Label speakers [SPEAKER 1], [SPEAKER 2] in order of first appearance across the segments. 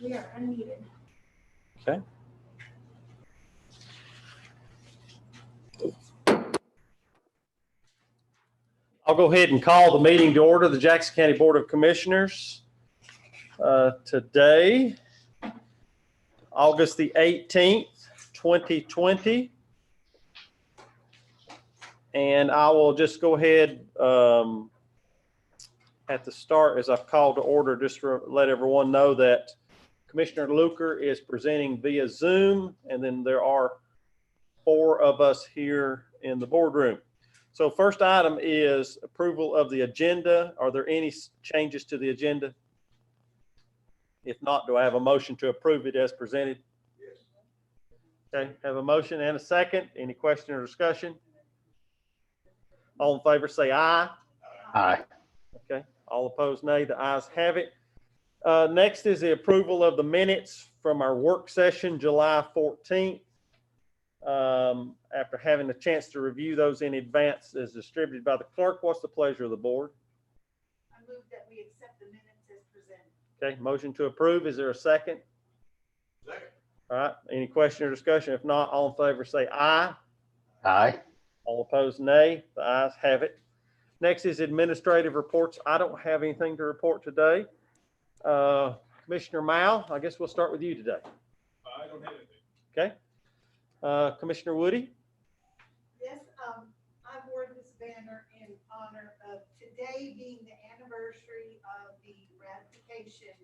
[SPEAKER 1] We are unmuted.
[SPEAKER 2] Okay. I'll go ahead and call the meeting to order, the Jackson County Board of Commissioners. Today, August the 18th, 2020. And I will just go ahead at the start, as I've called to order, just to let everyone know that Commissioner Luker is presenting via Zoom, and then there are 4 of us here in the boardroom. So first item is approval of the agenda. Are there any changes to the agenda? If not, do I have a motion to approve it as presented?
[SPEAKER 3] Yes.
[SPEAKER 2] Okay, have a motion and a second. Any question or discussion? All in favor say aye.
[SPEAKER 4] Aye.
[SPEAKER 2] Okay, all opposed nay. The ayes have it. Next is the approval of the minutes from our work session, July 14th. After having a chance to review those in advance as distributed by the clerk, what's the pleasure of the board?
[SPEAKER 1] I move that we accept the minutes as presented.
[SPEAKER 2] Okay, motion to approve. Is there a second?
[SPEAKER 3] Second.
[SPEAKER 2] All right, any question or discussion? If not, all in favor say aye.
[SPEAKER 4] Aye.
[SPEAKER 2] All opposed, nay. The ayes have it. Next is administrative reports. I don't have anything to report today. Commissioner Mao, I guess we'll start with you today.
[SPEAKER 3] I don't have anything.
[SPEAKER 2] Okay. Commissioner Woody?
[SPEAKER 1] Yes, I wore this banner in honor of today being the anniversary of the ratification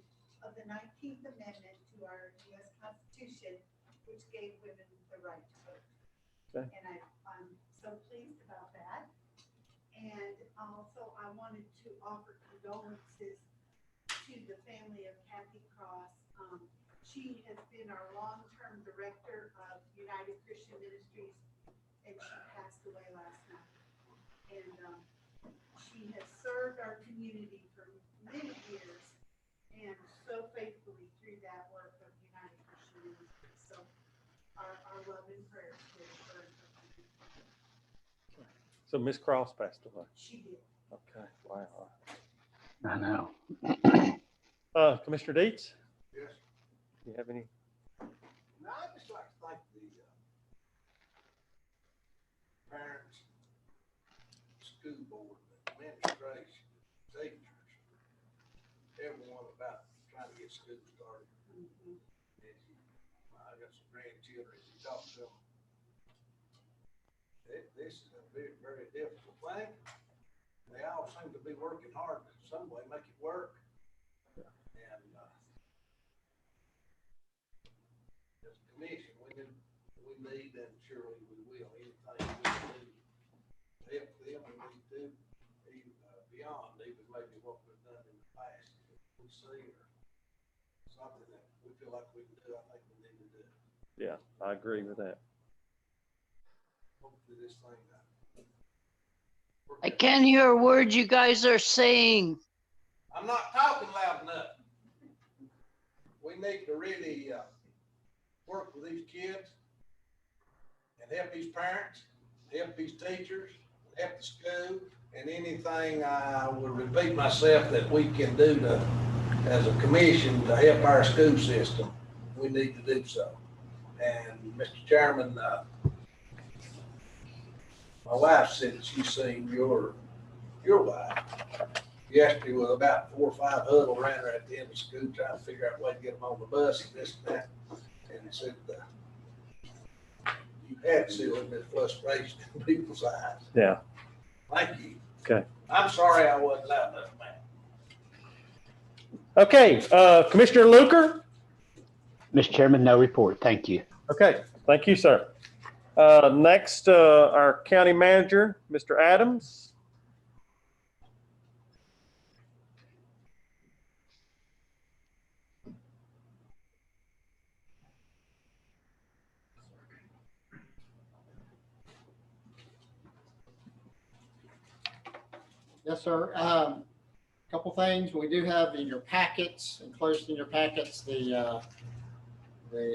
[SPEAKER 1] of the 19th Amendment to our U.S. Constitution, which gave women the right to vote.
[SPEAKER 2] Okay.
[SPEAKER 1] And I'm so pleased about that. And also, I wanted to offer condolences to the family of Kathy Cross. She has been our long-term director of United Christian Ministries, and she passed away last night. And she has served our community for many years and so faithfully through that work of United Christian Ministries. So our love and prayers to her and her family.
[SPEAKER 2] So Ms. Cross passed away.
[SPEAKER 1] She did.
[SPEAKER 2] Okay, wow.
[SPEAKER 4] I know.
[SPEAKER 2] Commissioner Deets,
[SPEAKER 3] Yes.
[SPEAKER 2] do you have any?
[SPEAKER 3] No, I'd just like to thank the parents, school board, administration, teachers, everyone about trying to get school started.
[SPEAKER 1] Mhm.
[SPEAKER 3] I got some grandchildren, if you talk to them, this is a very, very difficult thing. They all seem to be working hard to some way make it work. And as a commission, we need, and surely we will, anything we can do to help them, we need to do beyond even maybe what we've done in the past. If we see or something that we feel like we can do, I think we need to do.
[SPEAKER 2] Yeah, I agree with that.
[SPEAKER 3] Hopefully this thing.
[SPEAKER 5] I can't hear a word you guys are saying.
[SPEAKER 3] I'm not talking loud enough. We need to really work with these kids and help these parents, help these teachers, help the school, and anything I will repeat myself that we can do to, as a commission, to help our school system, we need to do so. And Mr. Chairman, my wife said that she's seen your wife yesterday with about 4 or 5 huddle around her at the end of school trying to figure out a way to get them on the bus and this and that. And it said you had to see a little bit of frustration in people's eyes.
[SPEAKER 2] Yeah.
[SPEAKER 3] Thank you.
[SPEAKER 2] Okay.
[SPEAKER 3] I'm sorry I wasn't loud enough, man.
[SPEAKER 2] Okay, Commissioner Luker?
[SPEAKER 4] Mr. Chairman, no report. Thank you.
[SPEAKER 2] Okay, thank you, sir. Next, our county manager, Mr. Adams.
[SPEAKER 6] Yes, sir. Couple things we do have in your packets, enclosed in your packets, the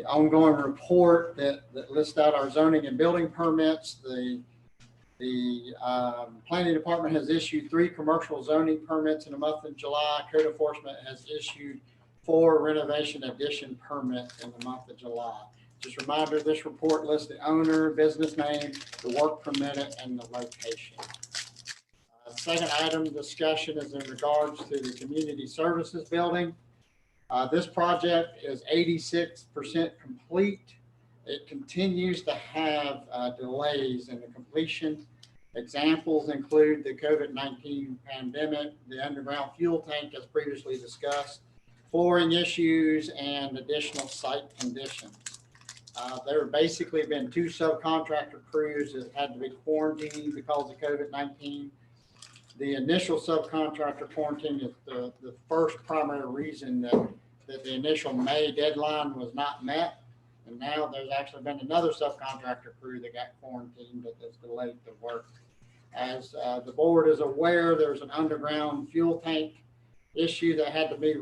[SPEAKER 6] ongoing report that lists out our zoning and building permits. The planning department has issued 3 commercial zoning permits in the month of July. Code enforcement has issued 4 renovation addition permit in the month of July. Just a reminder, this report lists the owner, business name, the work permitted, and the location. Second item discussion is in regards to the community services building. This project is 86% complete. It continues to have delays in the completion. Examples include the COVID-19 pandemic, the underground fuel tank as previously discussed, flooring issues, and additional site conditions. There have basically been 2 subcontractor crews that had to be quarantined because of COVID-19. The initial subcontractor quarantine is the first primary reason that the initial May deadline was not met. And now there's actually been another subcontractor crew that got quarantined that has delayed the work. As the board is aware, there's an underground fuel tank issue that had to be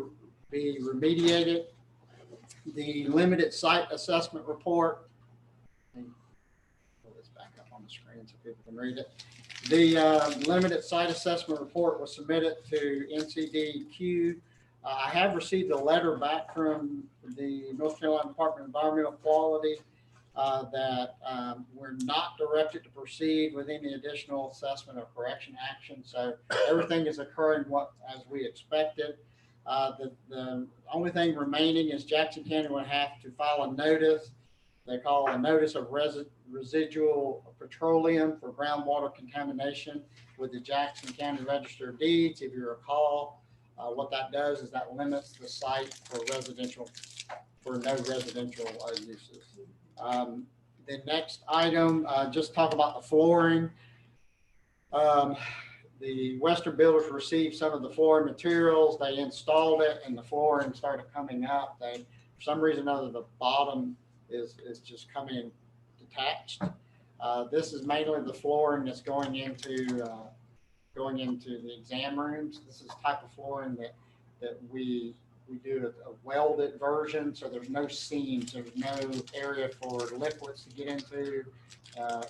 [SPEAKER 6] remediated. The limited site assessment report, let me pull this back up on the screen so people can read it. The limited site assessment report was submitted to NCDQ. I have received a letter back from the North Carolina Department of Environmental Quality that we're not directed to proceed with any additional assessment or correction action. So everything is occurring as we expected. The only thing remaining is Jackson County would have to file a notice. They call a notice of residual petroleum for groundwater contamination with the Jackson County Register of Deeds. If you recall, what that does is that limits the site for no residential uses. The next item, just talk about the flooring. The Western Builders received some of the flooring materials. They installed it and the flooring started coming up. For some reason or other, the bottom is just coming detached. This is mainly the flooring that's going into the exam rooms. This is the type of flooring that we do a welded version, so there's no seams, there's no area for liquids to get into.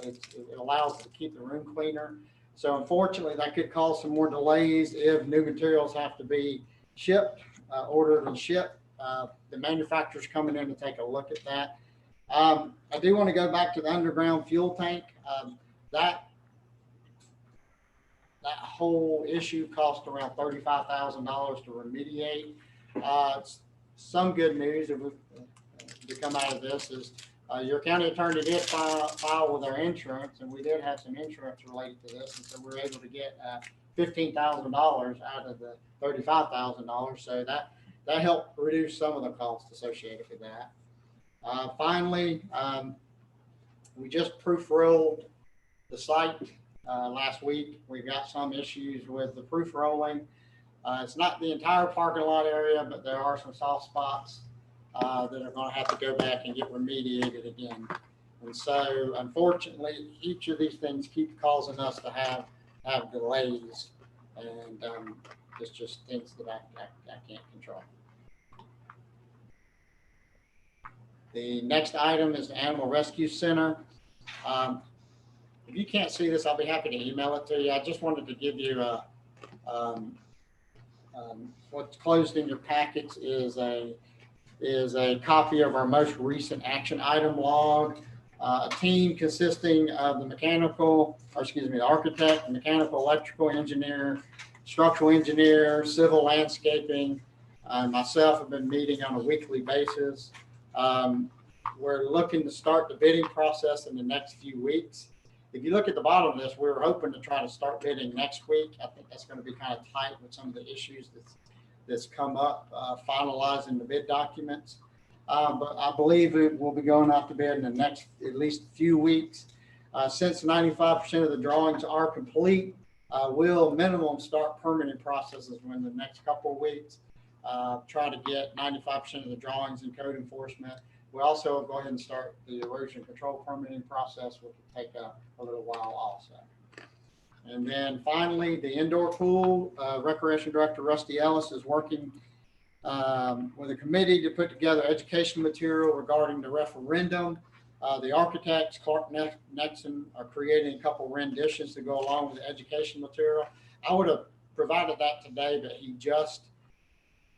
[SPEAKER 6] It allows us to keep the room cleaner. So unfortunately, that could cause some more delays if new materials have to be shipped, ordered and shipped. The manufacturer's coming in to take a look at that. I do want to go back to the underground fuel tank. That whole issue cost around $35,000 to remediate. Some good news to come out of this is your county attorney did file with our insurance, and we did have some insurance related to this, and so we were able to get $15,000 out of the $35,000. So that helped reduce some of the costs associated with that. Finally, we just proof rolled the site last week. We got some issues with the proof rolling. It's not the entire parking lot area, but there are some soft spots that are going to have to go back and get remediated again. And so unfortunately, each of these things keep causing us to have delays, and it's just things that I can't control. The next item is the Animal Rescue Center. If you can't see this, I'll be happy to email it to you. I just wanted to give you what's closed in your packets is a copy of our most recent action item log. A team consisting of the architect, mechanical, electrical engineer, structural engineer, civil landscaping, myself have been meeting on a weekly basis. We're looking to start the bidding process in the next few weeks. If you look at the bottom of this, we're hoping to try to start bidding next week. I think that's going to be kind of tight with some of the issues that's come up, finalizing the bid documents. But I believe it will be going out to bid in the next at least few weeks. Since 95% of the drawings are complete, we'll minimum start permitting processes within the next couple of weeks. Try to get 95% of the drawings and code enforcement. We'll also go ahead and start the erosion control permitting process, which will take a little while also. And then finally, the indoor pool, Recreation Director Rusty Ellis is working with a committee to put together educational material regarding the referendum. The architects, Clark Nexon, are creating a couple renditions to go along with the education material. I would have provided that today, but he just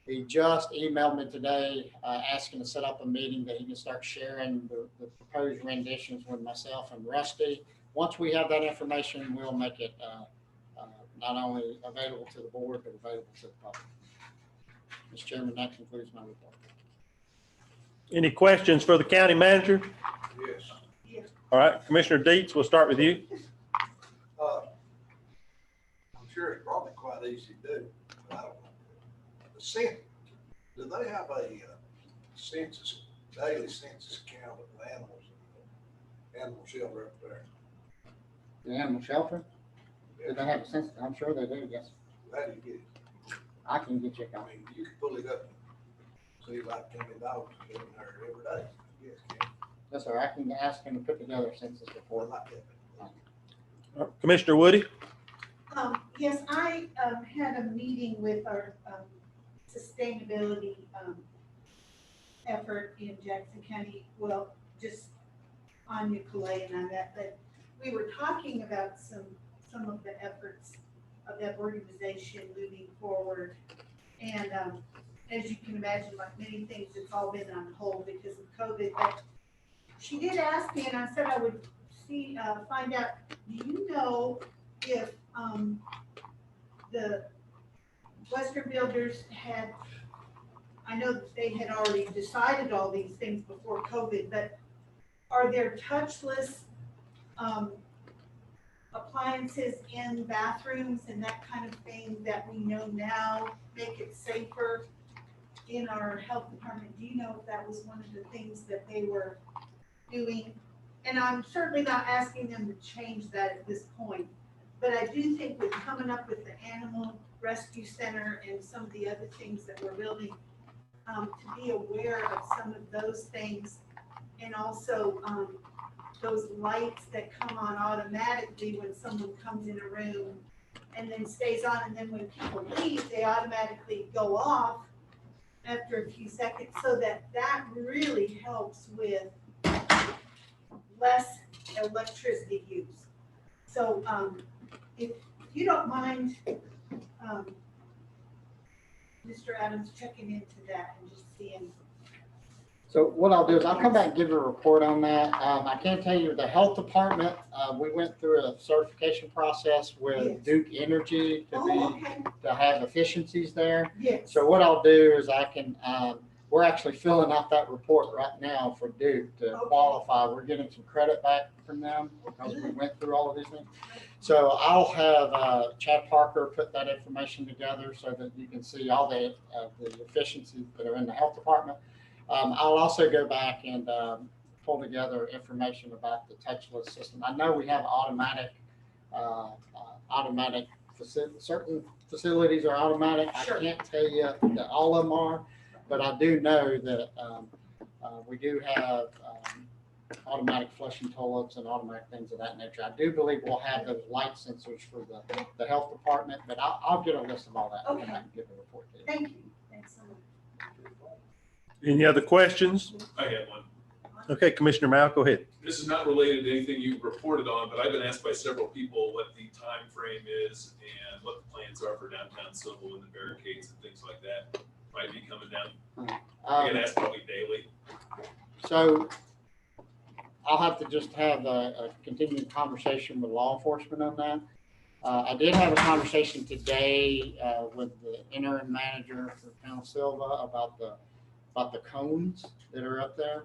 [SPEAKER 6] He just emailed me today, asking to set up a meeting that he can start sharing the proposed renditions with myself and Rusty. Once we have that information, we'll make it, not only available to the board, but available to the public. Mr. Chairman, that concludes my report.
[SPEAKER 2] Any questions for the county manager?
[SPEAKER 3] Yes.
[SPEAKER 2] All right, Commissioner Deets, we'll start with you.
[SPEAKER 3] I'm sure it's probably quite easy to do, but I don't know. Do they have a census, daily census count of animals in the animal shelter up there?
[SPEAKER 6] The animal shelter, do they have a sense? I'm sure they do, yes.
[SPEAKER 3] How do you get it?
[SPEAKER 6] I can get you a
[SPEAKER 3] I
[SPEAKER 6] copy.
[SPEAKER 3] mean, you can pull it up and see like how many dogs are in there every day. Yes, can
[SPEAKER 6] Yes, sir, I can ask him to put together a census
[SPEAKER 3] I
[SPEAKER 6] report.
[SPEAKER 3] like that.
[SPEAKER 2] Commissioner Woody?
[SPEAKER 1] Yes, I had a meeting with our sustainability effort in Jackson County, well, just Anya Calais and I met, but we were talking about some of the efforts of that organization moving forward. And as you can imagine, like many things, it's all been on hold because of COVID. But she did ask me, and I said I would find out, do you know if the Western Builders had, I know that they had already decided all these things before COVID, but are there touchless appliances in bathrooms and that kind of thing that we know now make it safer in our health department? Do you know if that was one of the things that they were doing? And I'm certainly not asking them to change that at this point, but I do think with coming up with the animal rescue center and some of the other things that we're building, to be aware of some of those things, and also those lights that come on automatically when someone comes in a room and then stays on, and then when people leave, they automatically go off after a few seconds, so that really helps with less electricity use. So if you don't mind, Mr. Adams checking into that and just seeing.
[SPEAKER 6] So what I'll do is I'll come back and give you a report on that. I can tell you the health department, we went through a certification process
[SPEAKER 1] Yes.
[SPEAKER 6] with Duke Energy
[SPEAKER 1] Okay,
[SPEAKER 6] to have efficiencies there.
[SPEAKER 1] yes.
[SPEAKER 6] So what I'll do is I can, we're actually filling out that report right now for Duke to
[SPEAKER 1] Okay.
[SPEAKER 6] qualify. We're getting some credit back from them because we went through all of these things. So I'll have Chad Parker put that information together so that you can see all the efficiencies that are in the health department. I'll also go back and pull together information about the touchless system. I know we have automatic certain facilities are automatic.
[SPEAKER 1] Sure.
[SPEAKER 6] I can't tell you that all of them are, but I do know that we do have automatic flushing toilets and automatic things of that nature. I do believe we'll have those light sensors for the health department, but I'll get a list of all that and come back and give a report to you.
[SPEAKER 1] Thank you. Thanks so much.
[SPEAKER 2] Any other questions?
[SPEAKER 7] I had one.
[SPEAKER 2] Okay, Commissioner Mao, go ahead.
[SPEAKER 7] This is not related to anything you reported on, but I've been asked by several people what the time frame is and what the plans are for downtown Civil and the barricades and things like that. Might be coming down. I get asked probably daily.
[SPEAKER 6] So I'll have to just have a continuing conversation with law enforcement on that. I did have a conversation today with the interim manager for Town of Silva about the cones that are up there.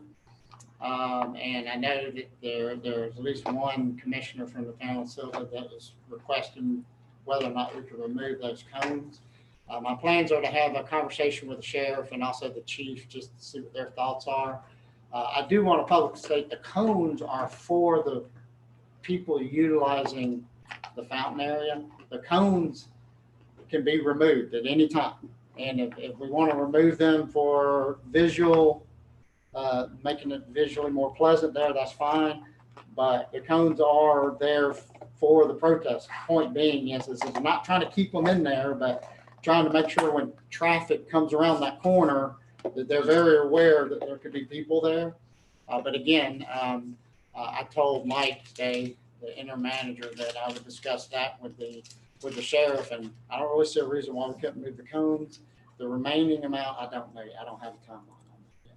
[SPEAKER 6] And I know that there's at least one commissioner from the Town of Silva that was requesting whether or not we could remove those cones. My plans are to have a conversation with the sheriff and also the chief just to see what their thoughts are. I do want to publicly state the cones are for the people utilizing the fountain area. The cones can be removed at any time. And if we want to remove them for visual, making it visually more pleasant there, that's fine. But the cones are there for the protest. Point being is I'm not trying to keep them in there, but trying to make sure when traffic comes around that corner that they're very aware that there could be people there. But again, I told Mike today, the interim manager, that I would discuss that with the sheriff, and I don't really see a reason why we couldn't move the cones. The remaining amount, I don't know. I don't have a timeline on that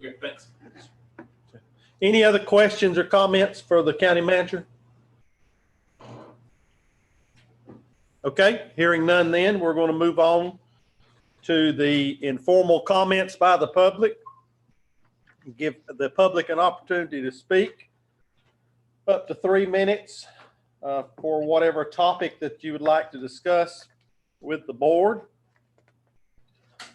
[SPEAKER 6] yet.
[SPEAKER 7] Okay, thanks.
[SPEAKER 2] Any other questions or comments for the county manager? Okay, hearing none then, we're going to move on to the informal comments by the public. Give the public an opportunity to speak. Up to 3 minutes for whatever topic that you would like to discuss with the board.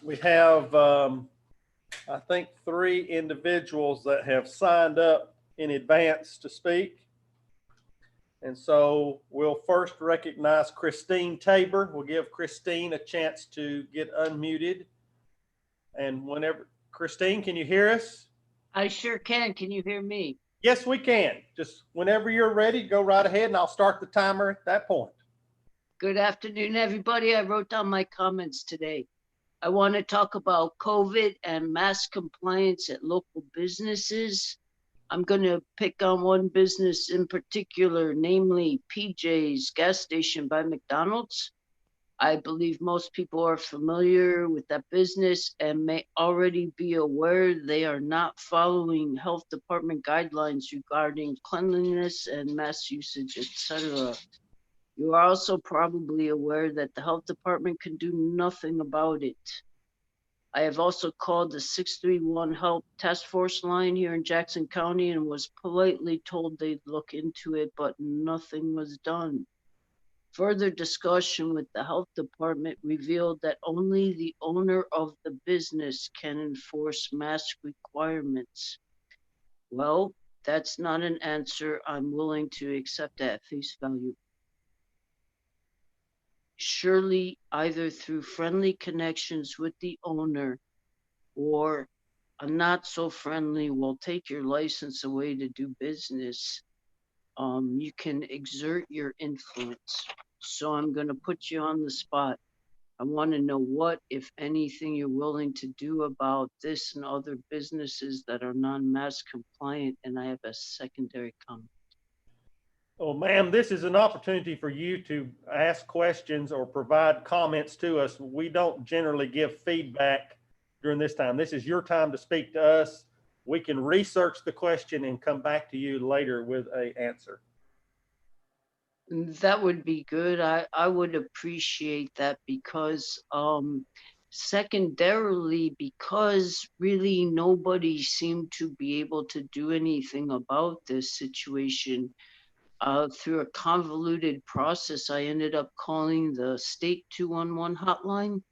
[SPEAKER 2] We have, I think, 3 individuals that have signed up in advance to speak. And so we'll first recognize Christine Tabor. We'll give Christine a chance to get unmuted. And whenever, Christine, can you hear us?
[SPEAKER 5] I sure can. Can you hear me?
[SPEAKER 2] Yes, we can. Just whenever you're ready, go right ahead and I'll start the timer at that point.
[SPEAKER 5] Good afternoon, everybody. I wrote down my comments today. I want to talk about COVID and mask compliance at local businesses. I'm going to pick on one business in particular, namely PJ's gas station by McDonald's. I believe most people are familiar with that business and may already be aware they are not following health department guidelines regarding cleanliness and mask usage, etc. You are also probably aware that the health department can do nothing about it. I have also called the 631 Help Task Force line here in Jackson County and was politely told they'd look into it, but nothing was done. Further discussion with the health department revealed that only the owner of the business can enforce mask requirements. Well, that's not an answer I'm willing to accept at face value. Surely either through friendly connections with the owner or a not so friendly will take your license away to do business, you can exert your influence. So I'm going to put you on the spot. I want to know what, if anything, you're willing to do about this and other businesses that are non-mask compliant. And I have a secondary comment.
[SPEAKER 2] Oh, ma'am, this is an opportunity for you to ask questions or provide comments to us. We don't generally give feedback during this time. This is your time to speak to us. We can research the question and come back to you later with an answer.
[SPEAKER 5] That would be good. I would appreciate that because secondarily, because really nobody seemed to be able to do anything about this situation. Through a convoluted process, I ended up calling the state 211 hotline,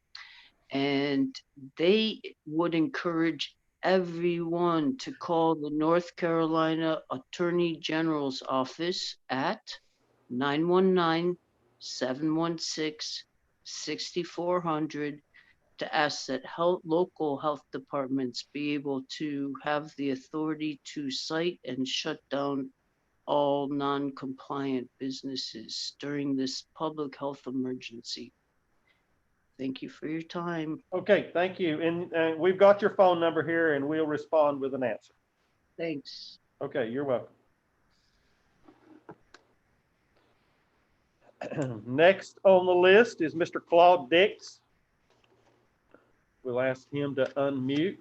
[SPEAKER 5] and they would encourage everyone to call the North Carolina Attorney General's office at 919-716-6400 to ask that local health departments be able to have the authority to cite and shut down all non-compliant businesses during this public health emergency. Thank you for your time.
[SPEAKER 2] Okay, thank you. And we've got your phone number here and we'll respond with an answer.
[SPEAKER 5] Thanks.
[SPEAKER 2] Okay, you're welcome. Next on the list is Mr. Claude Dix. We'll ask him to unmute.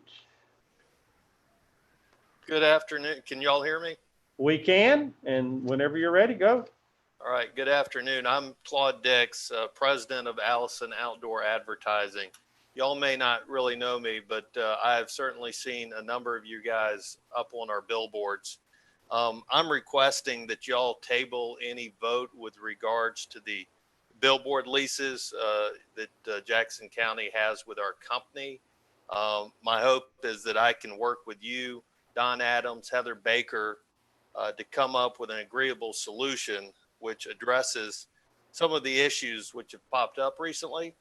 [SPEAKER 8] Good afternoon. Can y'all hear me?
[SPEAKER 2] We can, and whenever you're ready, go.
[SPEAKER 8] All right. Good afternoon. I'm Claude Dix, president of Allison Outdoor Advertising. Y'all may not really know me, but I have certainly seen a number of you guys up on our billboards. I'm requesting that y'all table any vote with regards to the billboard leases that Jackson County has with our company. My hope is that I can work with you, Don Adams, Heather Baker, to come up with an agreeable solution which addresses some of the issues which have popped up recently.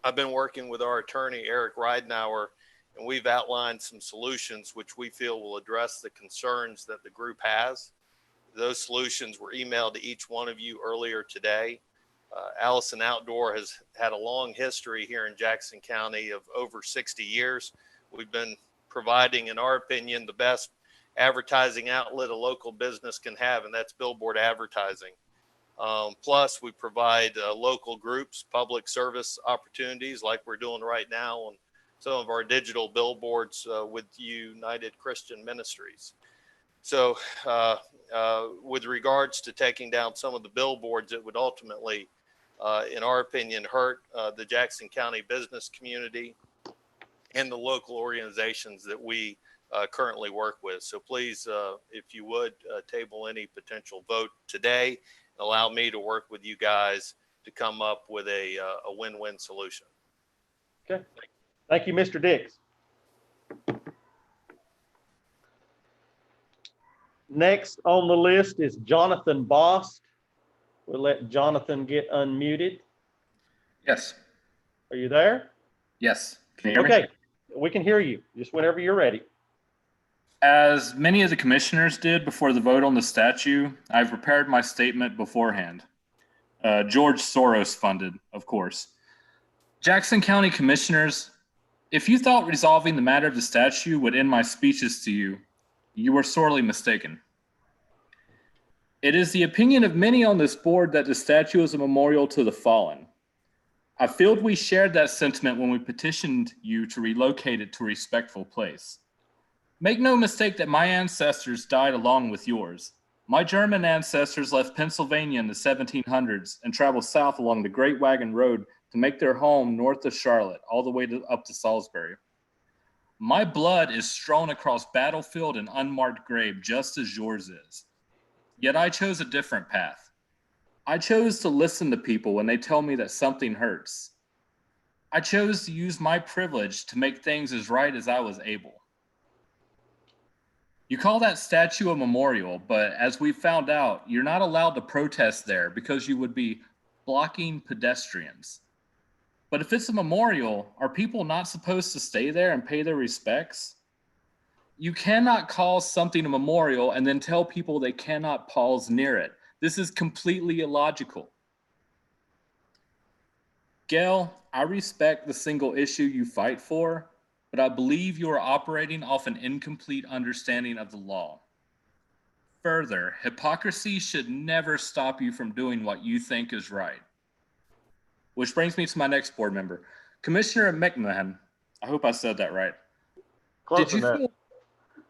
[SPEAKER 8] I've been working with our attorney, Eric Ridenour, and we've outlined some solutions which we feel will address the concerns that the group has. Those solutions were emailed to each one of you earlier today. Allison Outdoor has had a long history here in Jackson County of over 60 years. We've been providing, in our opinion, the best advertising outlet a local business can have, and that's billboard advertising. Plus, we provide local groups, public service opportunities like we're doing right now on some of our digital billboards with United Christian Ministries. So with regards to taking down some of the billboards, it would ultimately, in our opinion, hurt the Jackson County business community and the local organizations that we currently work with. So please, if you would, table any potential vote today and allow me to work with you guys to come up with a win-win solution.
[SPEAKER 2] Okay. Thank you, Mr. Dix. Next on the list is Jonathan Bost. We'll let Jonathan get unmuted.
[SPEAKER 9] Yes.
[SPEAKER 2] Are you there?
[SPEAKER 9] Yes. Can you hear me?
[SPEAKER 2] Okay, we can hear you. Just whenever you're ready.
[SPEAKER 9] As many of the commissioners did before the vote on the statue, I've prepared my statement beforehand. George Soros funded, of course. Jackson County Commissioners, if you thought resolving the matter of the statue would end my speeches to you, you were sorely mistaken. It is the opinion of many on this board that the statue is a memorial to the fallen. I feel we shared that sentiment when we petitioned you to relocate it to a respectful place. Make no mistake that my ancestors died along with yours. My German ancestors left Pennsylvania in the 1700s and traveled south along the Great Wagon Road to make their home north of Charlotte, all the way up to Salisbury. My blood is strewn across battlefield and unmarked grave, just as yours is. Yet I chose a different path. I chose to listen to people when they tell me that something hurts. I chose to use my privilege to make things as right as I was able. You call that statue a memorial, but as we found out, you're not allowed to protest there because you would be blocking pedestrians. But if it's a memorial, are people not supposed to stay there and pay their respects? You cannot call something a memorial and then tell people they cannot pause near it. This is completely illogical. Gail, I respect the single issue you fight for, but I believe you are operating off an incomplete understanding of the law. Further, hypocrisy should never stop you from doing what you think is right. Which brings me to my next board member, Commissioner McMahon. I hope I said that right.
[SPEAKER 2] Close enough.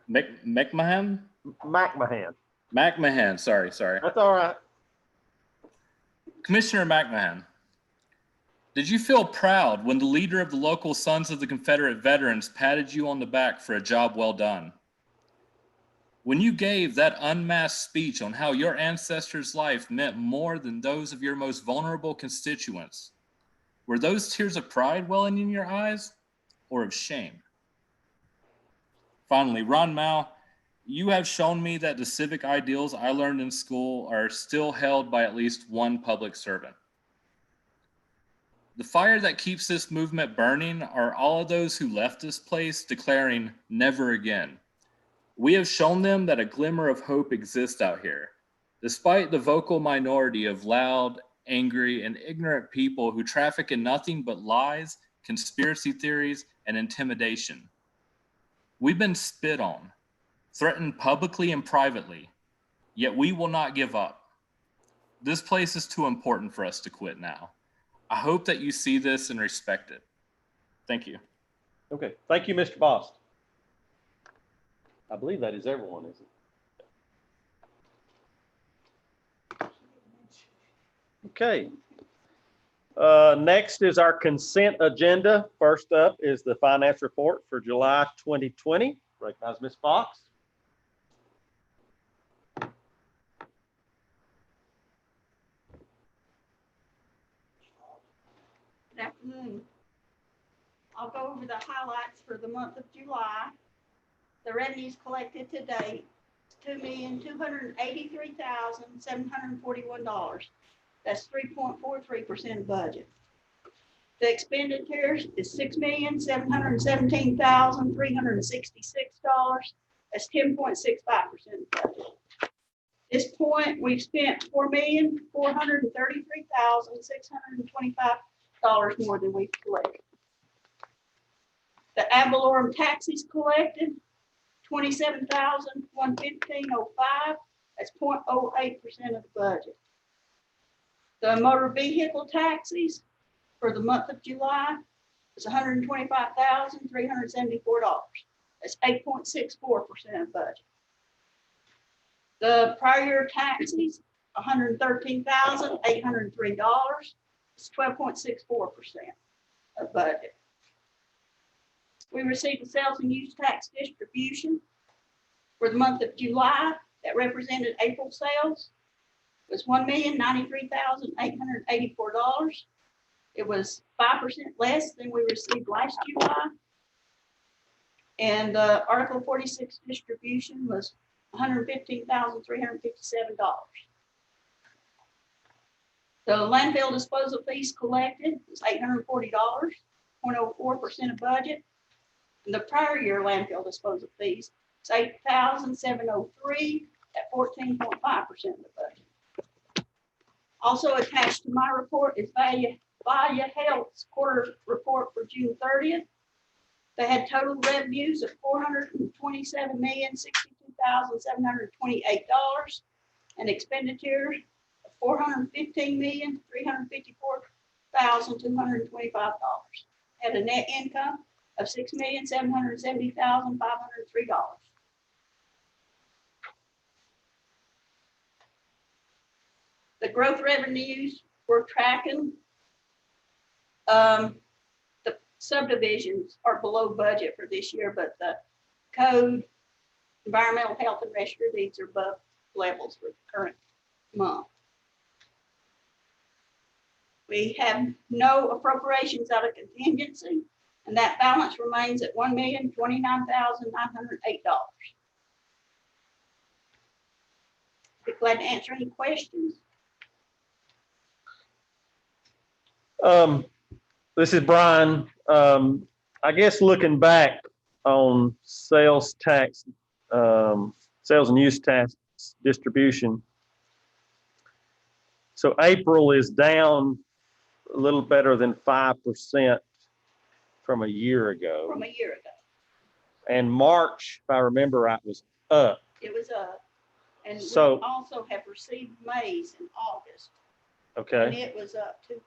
[SPEAKER 9] McMahon?
[SPEAKER 2] McMahon.
[SPEAKER 9] Sorry.
[SPEAKER 2] That's all right.
[SPEAKER 9] Commissioner McMahon, did you feel proud when the leader of the local Sons of the Confederate Veterans patted you on the back for a job well done? When you gave that unmasked speech on how your ancestors' life meant more than those of your most vulnerable constituents, were those tears of pride welling in your eyes or of shame? Finally, Ron Mao, you have shown me that the civic ideals I learned in school are still held by at least one public servant. The fire that keeps this movement burning are all of those who left this place declaring never again. We have shown them that a glimmer of hope exists out here, despite the vocal minority of loud, angry, and ignorant people who traffic in nothing but lies, conspiracy theories, and intimidation. We've been spit on, threatened publicly and privately, yet we will not give up. This place is too important for us to quit now. I hope that you see this and respect it. Thank you.
[SPEAKER 2] Okay. Thank you, Mr. Bost. I believe that is everyone, isn't it? Okay. Next is our consent agenda. First up is the finance report for July 2020. Recognize Ms. Fox.
[SPEAKER 10] Good afternoon. I'll go over the highlights for the month of July. The revenues collected to date is $2,283,741. That's 3.43% budget. The expenditures is $6,717,366. That's 10.65% budget. At this point, we've spent $4,433,625 more than we've collected. The ad valorem taxes collected, $27,115.05. That's 0.08% of the budget. The motor vehicle taxis for the month of July was $125,374. That's 8.64% of budget. The prior year taxis, $113,803. It's 12.64% of budget. We received a sales and use tax distribution for the month of July that represented April sales was $1,093,884. It was 5% less than we received last July. And Article 46 distribution was $115,357. The landfill disposal fees collected was $840, 0.04% of budget. And the prior year landfill disposal fees was $8,703 at 14.5% of the budget. Also attached to my report is Value Health's quarter report for June 30th. They had total revenues of $427,062,728 and expenditures of $415,354,225. Had a net income of $6,770,503. The growth revenues we're tracking. The subdivisions are below budget for this year, but the code, environmental health and rescue, these are above levels for the current month. We have no appropriations out of contingency, and that balance remains at $1,029,908. Be glad to answer any questions.
[SPEAKER 2] This is Brian. I guess looking back on sales tax, sales and use tax distribution. So April is down a little better than 5% from a year ago.
[SPEAKER 10] From a year ago.
[SPEAKER 2] And March, if I remember right, was up.
[SPEAKER 10] It was up. And
[SPEAKER 2] So-
[SPEAKER 10] we also have received May's in August. And
[SPEAKER 2] Okay.
[SPEAKER 10] it was up 2%.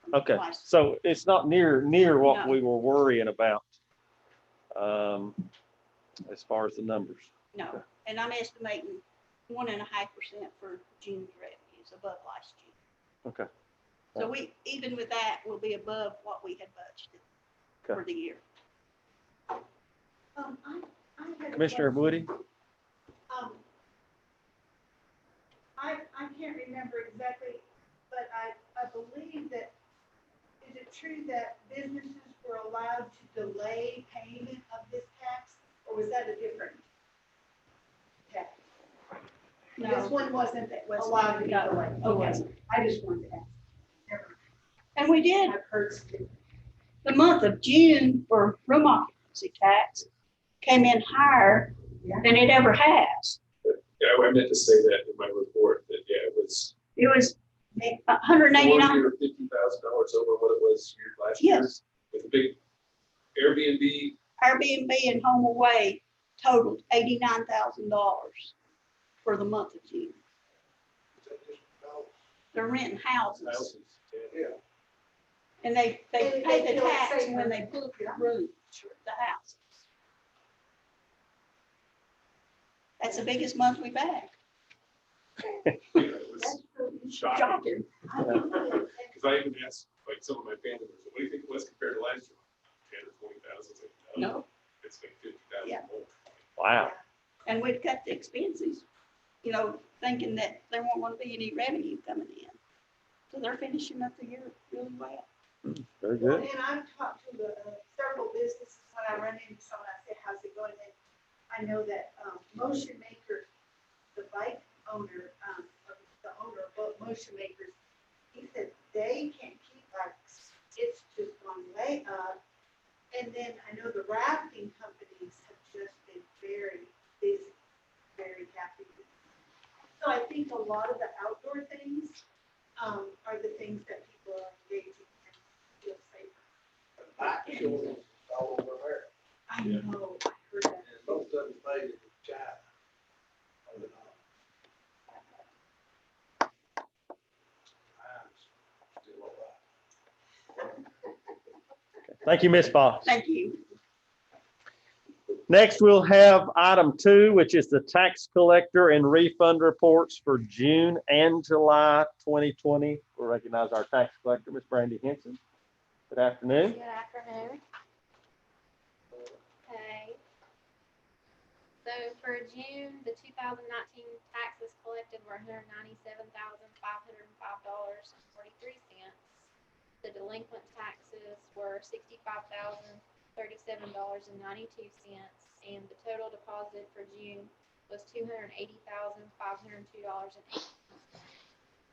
[SPEAKER 10] from
[SPEAKER 2] Okay.
[SPEAKER 10] last-
[SPEAKER 2] So it's not near what
[SPEAKER 10] No.
[SPEAKER 2] we were worrying about as far as the numbers.
[SPEAKER 10] No, and I'm estimating 1.5% for June's revenues above last year.
[SPEAKER 2] Okay.
[SPEAKER 10] So we, even with that, we'll be above what we had budgeted
[SPEAKER 2] Okay.
[SPEAKER 10] for the year.
[SPEAKER 1] I had a
[SPEAKER 2] Commissioner
[SPEAKER 1] question.
[SPEAKER 2] Woody?
[SPEAKER 1] I can't remember exactly, but I believe that, is it true that businesses were allowed to delay payment of this tax? Or was that a different tax? This
[SPEAKER 10] No,
[SPEAKER 1] one wasn't
[SPEAKER 10] wasn't.
[SPEAKER 1] allowed to be
[SPEAKER 10] No,
[SPEAKER 1] delayed.
[SPEAKER 10] it
[SPEAKER 1] Okay,
[SPEAKER 10] wasn't.
[SPEAKER 1] I just wanted to ask. Never-
[SPEAKER 10] And we did
[SPEAKER 1] I've heard.
[SPEAKER 10] the month of June for room occupancy tax came in higher than it ever has.
[SPEAKER 7] Yeah, I meant to say that in my report, that, yeah, it was
[SPEAKER 10] It was 189.
[SPEAKER 7] $50,000 over what it was last year.
[SPEAKER 10] Yes.
[SPEAKER 7] With a big Airbnb,
[SPEAKER 10] Airbnb and Home Away totaled $89,000 for the month of June. They're renting houses
[SPEAKER 7] houses.
[SPEAKER 3] Yeah.
[SPEAKER 10] and they
[SPEAKER 1] And
[SPEAKER 10] pay
[SPEAKER 1] they
[SPEAKER 10] the
[SPEAKER 1] feel
[SPEAKER 10] tax
[SPEAKER 1] safer.
[SPEAKER 10] when they book the room, the house. That's the biggest month we've had.
[SPEAKER 7] It was shocking,
[SPEAKER 10] Shocking.
[SPEAKER 7] because I even asked, like, some of my family members, what do you think it was compared to last year? 10 or 20,000. Like,
[SPEAKER 10] No,
[SPEAKER 7] it's like 50,000
[SPEAKER 10] Yeah.
[SPEAKER 7] more.
[SPEAKER 2] Wow.
[SPEAKER 10] and we've cut the expenses, thinking that there won't want to be any revenue coming in. So they're finishing up the year really well.
[SPEAKER 2] Very
[SPEAKER 1] Well,
[SPEAKER 2] good.
[SPEAKER 1] and I've talked to several businesses when I run into someone, I say, how's it going? And I know that Motion Maker, the bike owner, the owner of both Motion Makers, he said they can't keep bikes. It's just gone way up. And then I know the rafting companies have just been very busy, very happy. So I think a lot of the outdoor things are the things that people are engaging and feel safer.
[SPEAKER 3] Back shores all over there.
[SPEAKER 1] I know, I heard that.
[SPEAKER 3] And most of them made it in China. Wow.
[SPEAKER 2] Thank you, Ms. Fox.
[SPEAKER 10] Thank you.
[SPEAKER 2] Next, we'll have item 2, which is the tax collector and refund reports for June and July 2020. We'll recognize our tax collector, Ms. Brandy Henson. Good afternoon.
[SPEAKER 11] Good afternoon. Okay. So for June, the 2019 taxes collected were $197,505.43. The delinquent taxes were $65,037.92, and the total deposited for June was $280,502.80.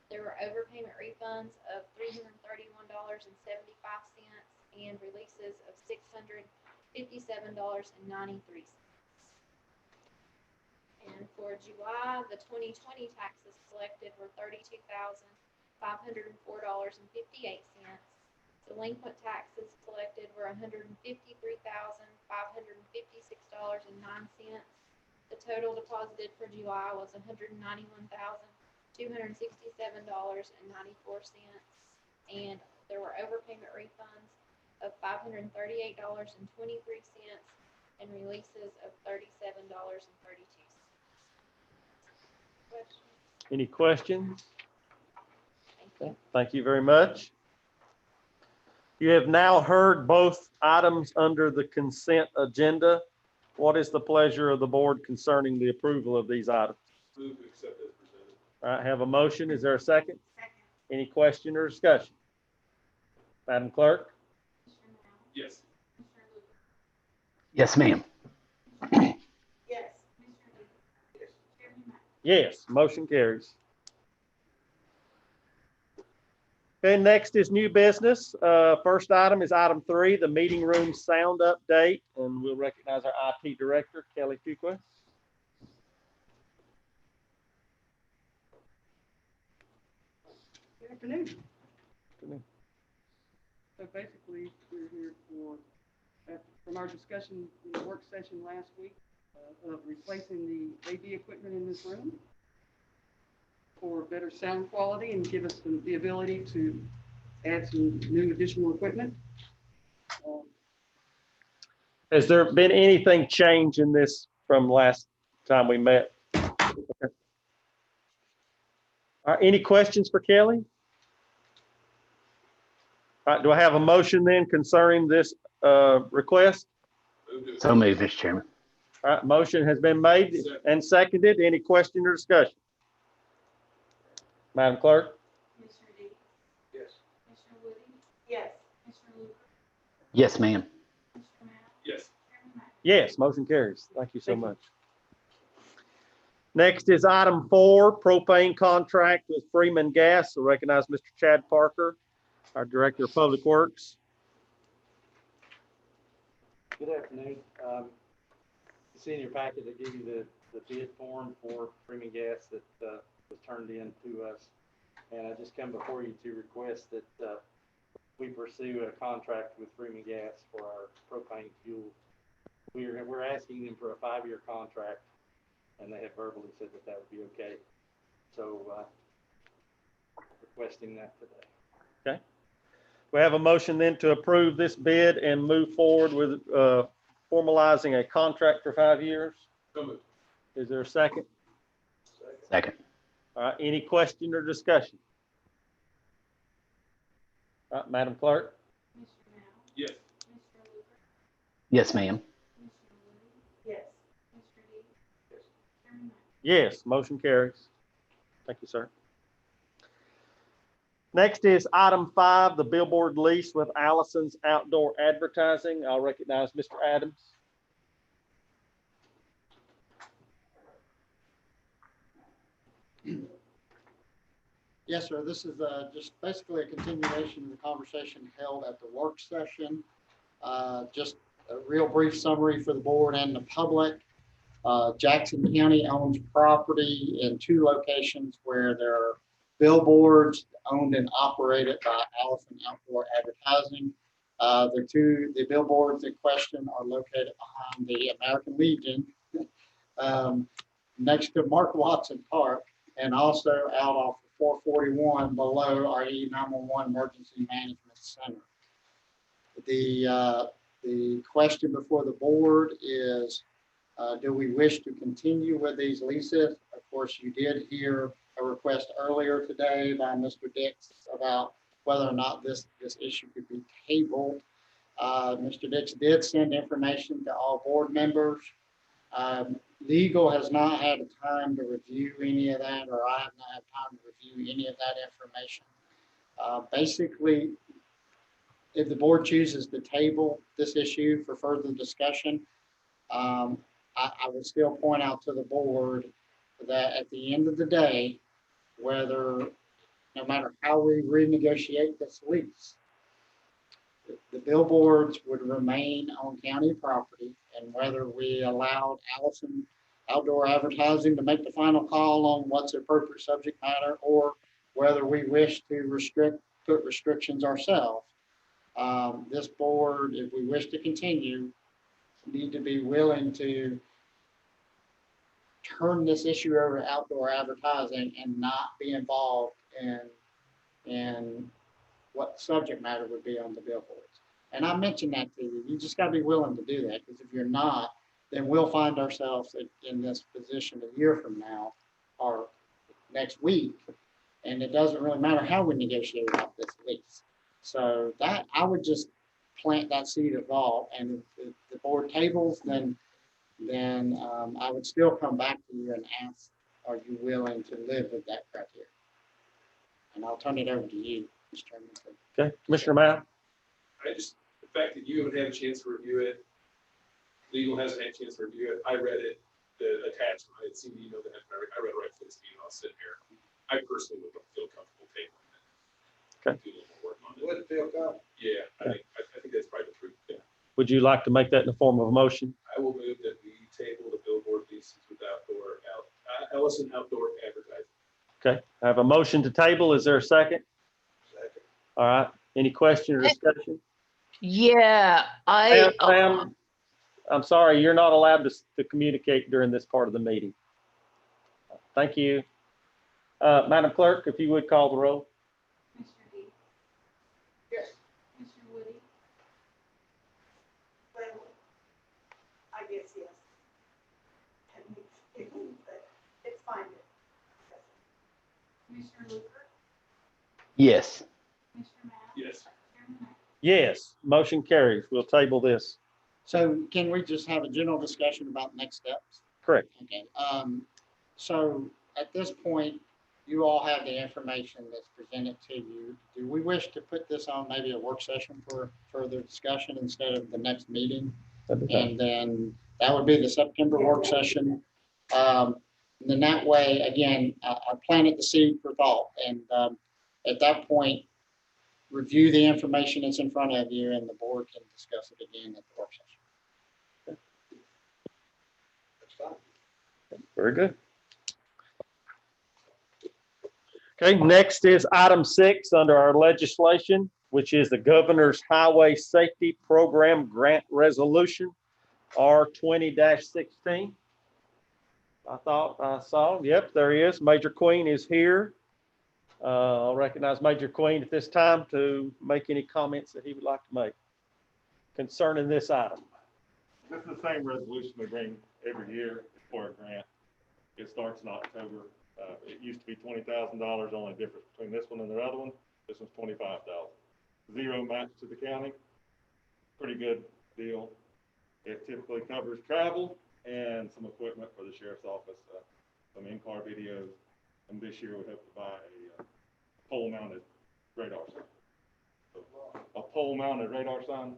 [SPEAKER 11] There were overpayment refunds of $331.75 and releases of $657.93. And for July, the 2020 taxes collected were $32,504.58. Delinquent taxes collected were $153,556.09. The total deposited for July was $191,267.94, and there were overpayment refunds of $538.23 and releases of $37.32.
[SPEAKER 2] Any questions?
[SPEAKER 11] Thank you.
[SPEAKER 2] Thank you very much. You have now heard both items under the consent agenda. What is the pleasure of the board concerning the approval of these items?
[SPEAKER 7] Move to accept as presented.
[SPEAKER 2] All right, have a motion. Is there a second?
[SPEAKER 1] Second.
[SPEAKER 2] Any question or discussion? Madam Clerk?
[SPEAKER 7] Yes.
[SPEAKER 4] Yes, ma'am.
[SPEAKER 1] Yes.
[SPEAKER 2] Yes, motion carries. Okay, next is new business. First item is item 3, the meeting room sound update, and we'll recognize our IT director, Kelly Fuqua.
[SPEAKER 12] Good afternoon.
[SPEAKER 2] Afternoon.
[SPEAKER 12] So basically, we're here for, from our discussion in the work session last week, of replacing the AV equipment in this room for better sound quality and give us the ability to add some new additional equipment.
[SPEAKER 2] Has there been anything change in this from last time we met? Okay. All right, any questions for Kelly? All right, do I have a motion then concerning this request?
[SPEAKER 4] So moved, Mr. Chairman.
[SPEAKER 2] All right, motion has been made and seconded. Any question or discussion? Madam Clerk?
[SPEAKER 1] Commissioner Dean?
[SPEAKER 3] Yes.
[SPEAKER 1] Commissioner Woody? Yes. Commissioner Luker?
[SPEAKER 4] Yes, ma'am.
[SPEAKER 1] Commissioner Mount?
[SPEAKER 7] Yes.
[SPEAKER 1] Chairman Mack?
[SPEAKER 2] Yes, motion carries. Thank you so
[SPEAKER 12] Thank you.
[SPEAKER 2] much. Next is item 4, propane contract with Freeman Gas. So recognize Mr. Chad Parker, our Director of Public Works.
[SPEAKER 13] Good afternoon. You see in your packet, I gave you the bid form for Freeman Gas that was turned in to us. And I just come before you to request that we pursue a contract with Freeman Gas for our propane fuel. We're asking them for a 5-year contract, and they have verbally said that that would be okay. So requesting that today.
[SPEAKER 2] Okay. We have a motion then to approve this bid and move forward with formalizing a contract for 5 years.
[SPEAKER 7] So moved.
[SPEAKER 2] Is there a second?
[SPEAKER 4] Second.
[SPEAKER 2] All right, any question or discussion? All right, Madam Clerk?
[SPEAKER 1] Commissioner Mount?
[SPEAKER 7] Yes.
[SPEAKER 1] Commissioner Luker?
[SPEAKER 4] Yes, ma'am.
[SPEAKER 1] Commissioner Woody? Yes. Commissioner Dean?
[SPEAKER 3] Yes.
[SPEAKER 1] Chairman Mack?
[SPEAKER 2] Yes, motion carries. Thank you, sir. Next is item 5, the billboard lease with Allison's Outdoor Advertising. I'll recognize Mr. Adams.
[SPEAKER 6] Yes, sir. This is just basically a continuation of the conversation held at the work session. Just a real brief summary for the board and the public. Jackson County owns property in 2 locations where there are billboards owned and operated by Allison Outdoor Advertising. The billboards in question are located behind the American Legion, next to Mark Watson Park, and also out off of 441 below our E911 Emergency Management Center. The question before the board is, do we wish to continue with these leases? Of course, you did hear a request earlier today by Mr. Dix about whether or not this issue could be tabled. Mr. Dix did send information to all board members. Legal has not had time to review any of that, or I have not had time to review any of that information. Basically, if the board chooses to table this issue for further discussion, I would still point out to the board that at the end of the day, no matter how we renegotiate this lease, the billboards would remain on county property, and whether we allowed Allison Outdoor Advertising to make the final call on what's appropriate subject matter, or whether we wish to put restrictions ourselves, this board, if we wish to continue, need to be willing to turn this issue over to outdoor advertising and not be involved in what subject matter would be on the billboards. And I mentioned that to you. You just got to be willing to do that, because if you're not, then we'll find ourselves in this position a year from now or next week, and it doesn't really matter how we negotiate about this lease. So that I would just plant that seed of thought, and if the board tables, then I would still come back to you and ask, are you willing to live with that criteria? And I'll turn it over to you, Mr. Chairman.
[SPEAKER 2] Okay, Commissioner Matt?
[SPEAKER 7] The fact that you haven't had a chance to review it, legal hasn't had a chance to review it, I read it, the attachment, I had seen the email that I read right for this email, I was sitting here. I personally would feel comfortable tabling it.
[SPEAKER 2] Okay.
[SPEAKER 7] Do a little more work on it.
[SPEAKER 3] Would it feel comfortable?
[SPEAKER 7] Yeah, I think that's probably the truth. Yeah.
[SPEAKER 2] Would you like to make that in the form of a motion?
[SPEAKER 7] I will move that we table the billboard leases with Ellison Outdoor Advertising.
[SPEAKER 2] Okay, I have a motion to table. Is there a second?
[SPEAKER 3] Second.
[SPEAKER 2] All right, any question or discussion?
[SPEAKER 5] Yeah,
[SPEAKER 2] Sam, I'm sorry, you're not allowed to communicate during this part of the meeting. Thank you. Madam Clerk, if you would call the roll.
[SPEAKER 1] Mr. D? Yes. Mr. Woody? Well, I guess yes. But it's fine. Commissioner Luker?
[SPEAKER 4] Yes.
[SPEAKER 1] Commissioner Matt?
[SPEAKER 7] Yes.
[SPEAKER 1] Chairman Matt?
[SPEAKER 2] Yes, motion carries. We'll table this.
[SPEAKER 6] So can we just have a general discussion about next steps?
[SPEAKER 2] Correct.
[SPEAKER 6] Okay, so at this point, you all have the information that's presented to you. Do we wish to put this on maybe a work session for further discussion instead of the next meeting? And then that would be the September work session. Then that way, again, I planted the seed for thought, and at that point, review the information that's in front of you, and the board can discuss it again at the work session.
[SPEAKER 3] That's fine.
[SPEAKER 2] Very good. Okay, next is item 6 under our legislation, which is the Governor's Highway Safety Program Grant Resolution, R20-16. I thought I saw, yep, there he is. Major Queen is here. I'll recognize Major Queen at this time to make any comments that he would like to make concerning this item.
[SPEAKER 14] This is the same resolution we bring every year for a grant. It starts in October. It used to be $20,000. Only difference between this one and the other one, this one's $25,000. Zero match to the county. Pretty good deal. It typically covers travel and some equipment for the sheriff's office, some in-car videos. And this year we hope to buy a pole-mounted radar sign. So a pole-mounted radar sign,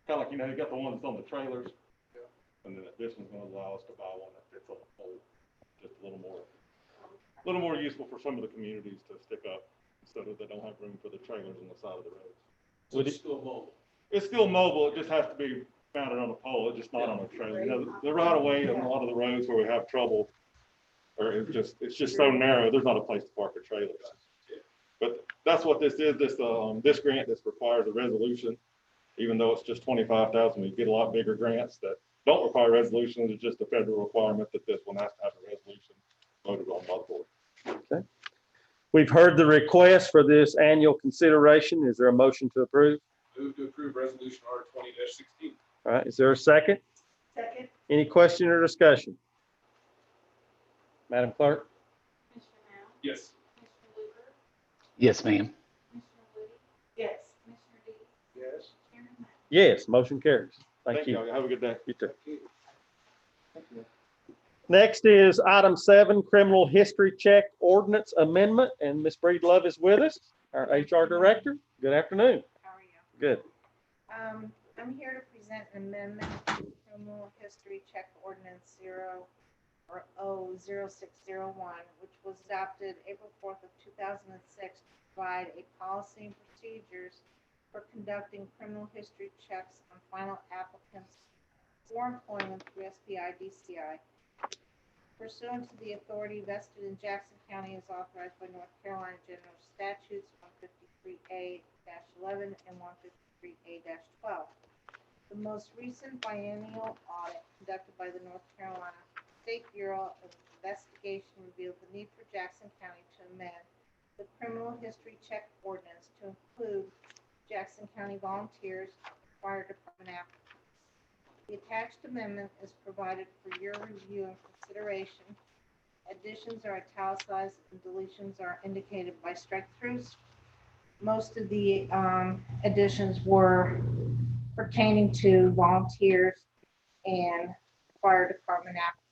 [SPEAKER 14] kind of like, you know, you got the one that's on the trailers.
[SPEAKER 3] Yeah.
[SPEAKER 14] And then this one's going to allow us to buy one that fits on the pole, just a little more useful for some of the communities to stick up instead of they don't have room for the trailers on the side of the road.
[SPEAKER 7] So it's still mobile.
[SPEAKER 14] It's still mobile. It just has to be mounted on a pole. It's just not on a trailer. You know, the right of way on a lot of the roads where we have trouble, or it's just so narrow. There's not a place to park a trailer. But that's what this is. This grant this requires a resolution, even though it's just $25,000. We get a lot bigger grants that don't require resolutions. It's just a federal requirement that this one has to have a resolution voted on by the board.
[SPEAKER 2] Okay. We've heard the request for this annual consideration. Is there a motion to approve?
[SPEAKER 7] Move to approve resolution R 20-16.
[SPEAKER 2] All right, is there a second?
[SPEAKER 1] Second.
[SPEAKER 2] Any question or discussion? Madam Clerk?
[SPEAKER 11] Commissioner Now,
[SPEAKER 7] Yes.
[SPEAKER 11] Commissioner Luker,
[SPEAKER 4] Yes, ma'am.
[SPEAKER 11] Commissioner Woody,
[SPEAKER 1] Yes.
[SPEAKER 11] Commissioner Dees,
[SPEAKER 3] Yes.
[SPEAKER 11] Chairman Matt.
[SPEAKER 2] Yes, motion carries. Thank you.
[SPEAKER 14] y'all. Have a good day.
[SPEAKER 2] You too.
[SPEAKER 3] Thank you.
[SPEAKER 2] Next is item 7, criminal history check ordinance amendment, and Ms. Breedlove is with us, our HR director. Good afternoon.
[SPEAKER 15] How are you?
[SPEAKER 2] Good.
[SPEAKER 15] I'm here to present an amendment to criminal history check ordinance 00601, which was adopted April 4th of 2006 to provide a policy and procedures for conducting criminal history checks on final applicants for employment through SBI DCI. Pursuant to the authority vested in Jackson County as authorized by North Carolina General Statutes 153A-11 and 153A-12. The most recent biennial audit conducted by the North Carolina State Bureau of Investigation revealed the need for Jackson County to amend the criminal history check ordinance to include Jackson County volunteers, fire department applicants. The attached amendment is provided for your review and consideration. Additions are italicized and deletions are indicated by strike-throughs. Most of the additions were pertaining to volunteers and fire department applicants.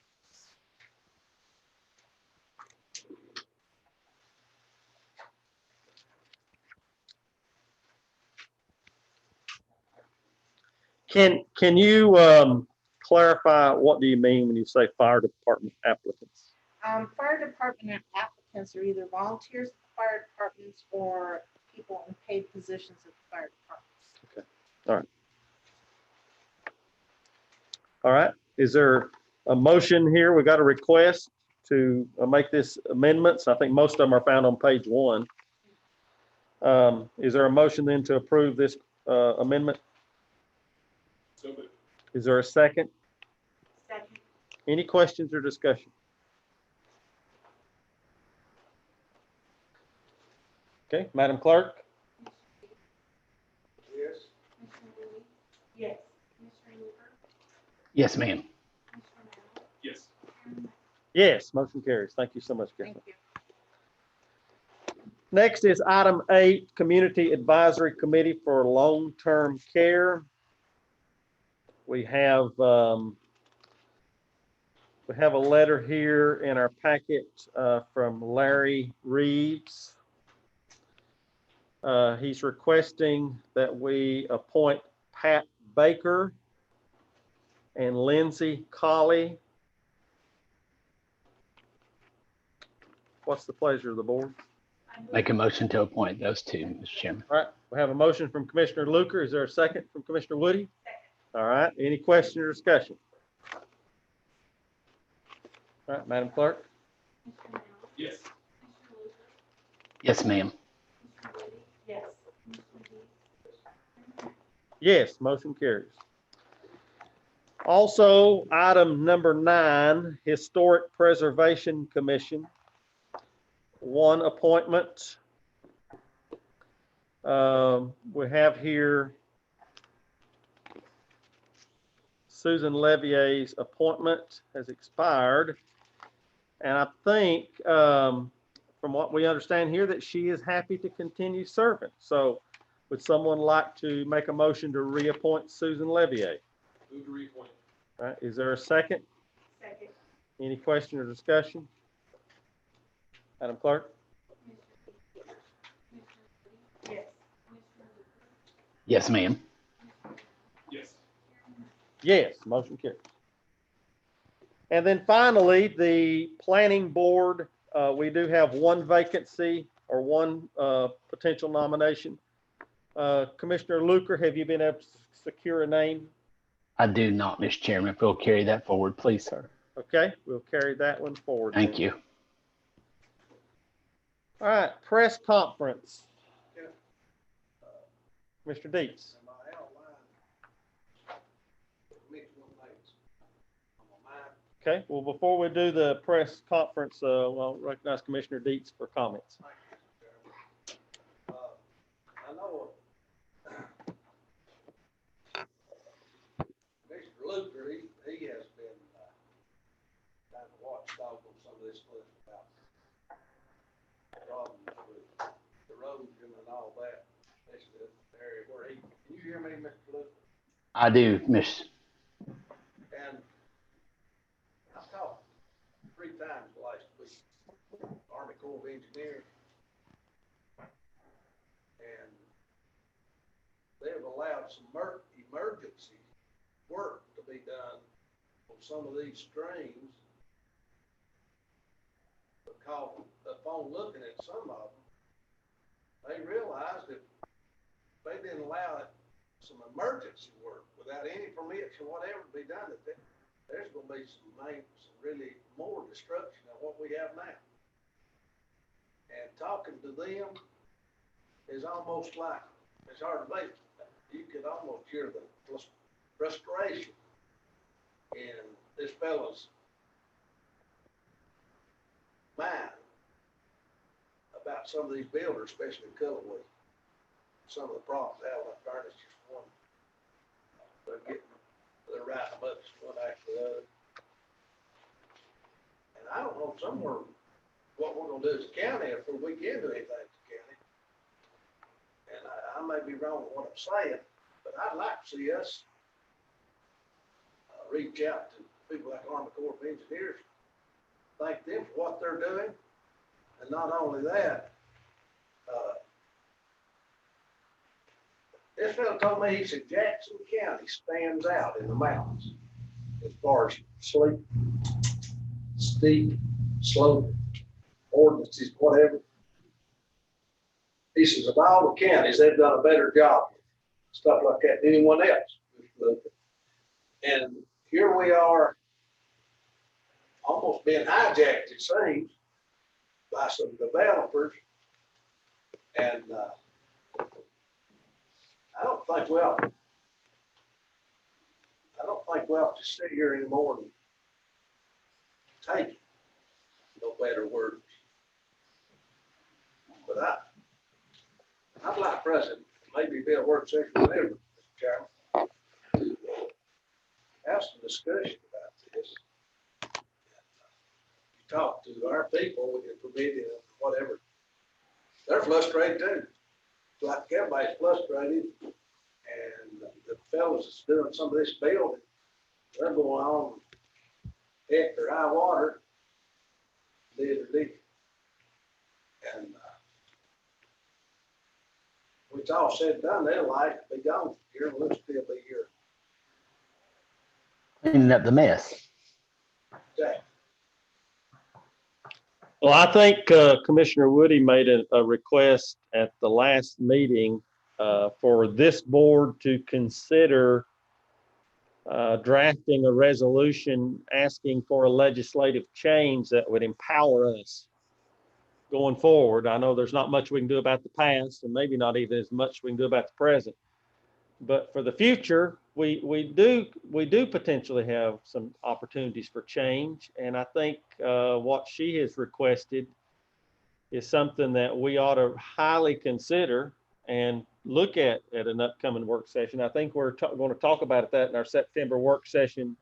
[SPEAKER 2] Can you clarify, what do you mean when you say fire department applicants?
[SPEAKER 15] Fire department applicants are either volunteers at the fire departments or people in paid positions at the fire departments.
[SPEAKER 2] Okay, all right. All right, is there a motion here? We got a request to make this amendments. I think most of them are found on page 1. Is there a motion then to approve this amendment?
[SPEAKER 7] So moved.
[SPEAKER 2] Is there a second?
[SPEAKER 1] Second.
[SPEAKER 2] Any questions or discussion? Okay, Madam Clerk?
[SPEAKER 3] Yes.
[SPEAKER 11] Commissioner Woody,
[SPEAKER 1] Yes.
[SPEAKER 11] Commissioner Luker,
[SPEAKER 4] Yes, ma'am.
[SPEAKER 11] Commissioner Now,
[SPEAKER 7] Yes.
[SPEAKER 11] Chairman Matt.
[SPEAKER 2] Yes, motion carries. Thank you so much, Kevin.
[SPEAKER 15] Thank you.
[SPEAKER 2] Next is item 8, Community Advisory Committee for Long-Term Care. We have a letter here in our packet from Larry Reeves. He's requesting that we appoint Pat Baker and Lindsay Colley. What's the pleasure of the board?
[SPEAKER 4] Make a motion to appoint those two, Mr. Chairman.
[SPEAKER 2] All right, we have a motion from Commissioner Luker. Is there a second from Commissioner Woody? All right, any question or discussion? All right, Madam Clerk?
[SPEAKER 11] Commissioner Now,
[SPEAKER 7] Yes.
[SPEAKER 11] Commissioner Luker,
[SPEAKER 4] Yes, ma'am.
[SPEAKER 11] Commissioner Woody,
[SPEAKER 1] Yes.
[SPEAKER 11] Commissioner Dees, Chairman Matt.
[SPEAKER 2] Yes, motion carries. Also, item number 9, Historic Preservation Commission. 1 appointment. We have here Susan Levier's appointment has expired. And I think, from what we understand here, that she is happy to continue serving. So would someone like to make a motion to reappoint Susan Levier?
[SPEAKER 7] Move to reappoint.
[SPEAKER 2] All right, is there a second?
[SPEAKER 1] Second.
[SPEAKER 2] Any question or discussion? Madam Clerk?
[SPEAKER 1] Yes.
[SPEAKER 4] Yes, ma'am.
[SPEAKER 7] Yes.
[SPEAKER 2] Yes, motion carries. And then finally, the planning board, we do have 1 vacancy or 1 potential nomination. Commissioner Luker, have you been able to secure a name?
[SPEAKER 4] I do not, Mr. Chairman. If we'll carry that forward, please, sir.
[SPEAKER 2] Okay, we'll carry that one forward.
[SPEAKER 4] Thank you.
[SPEAKER 2] All right, press conference.
[SPEAKER 3] Yeah.
[SPEAKER 2] Mr. Deets.
[SPEAKER 3] Am I outlined? Mix one things. On my mind.
[SPEAKER 2] Okay, well, before we do the press conference, I'll recognize Commissioner Deets for comments.
[SPEAKER 3] I know erosion and all that. That's the area where he, can you hear me, Mr. Lewis?
[SPEAKER 4] I do, Miss.
[SPEAKER 3] And I talked 3 times last week, Army Corps of Engineers. And they've allowed some emergency work to be done on some of these streams. Because upon looking at some of them, they realized that they didn't allow some emergency work without any permits or whatever to be done, that there's gonna be some really more destruction than what we have now. And talking to them is almost like, it's hard to believe, you could almost hear the frustration in this fellow's mind about some of these builders, especially in Cullowhee. Some of the problems out like Furnace just one. They're writing them up just one after the other. And I don't know somewhere what we're gonna do as a county if we can do anything as a county. And I may be wrong with what I'm saying, but I'd like to see us reach out to people like Army Corps of Engineers, thank them for what they're doing. And not only that, this fellow told me, he said Jackson County stands out in the mountains as far as steep slope ordinances, whatever. He says of all the counties, they've done a better job with stuff like that than anyone else. And here we are, almost being hijacked, it seems, by some developers. And I don't think we ought to sit here anymore and take no better words. But I'd like President, maybe be a work session whenever, Mr. Chairman, to have some discussion about this. Talk to our people, we can permit it, whatever. They're frustrated too. Like everybody's frustrated. And the fellows that's doing some of this building, they're going on heck or high water, literally. And when it's all said and done, they'll like to be gone here, and we'll still be here.
[SPEAKER 4] Cleaning up the mess.
[SPEAKER 3] Okay.
[SPEAKER 2] Well, I think Commissioner Woody made a request at the last meeting for this board to consider drafting a resolution asking for a legislative change that would empower us going forward. I know there's not much we can do about the past, and maybe not even as much we can do about the present. But for the future, we do potentially have some opportunities for change. And I think what she has requested is something that we ought to highly consider and look at an upcoming work session. I think we're going to talk about that in our September work session,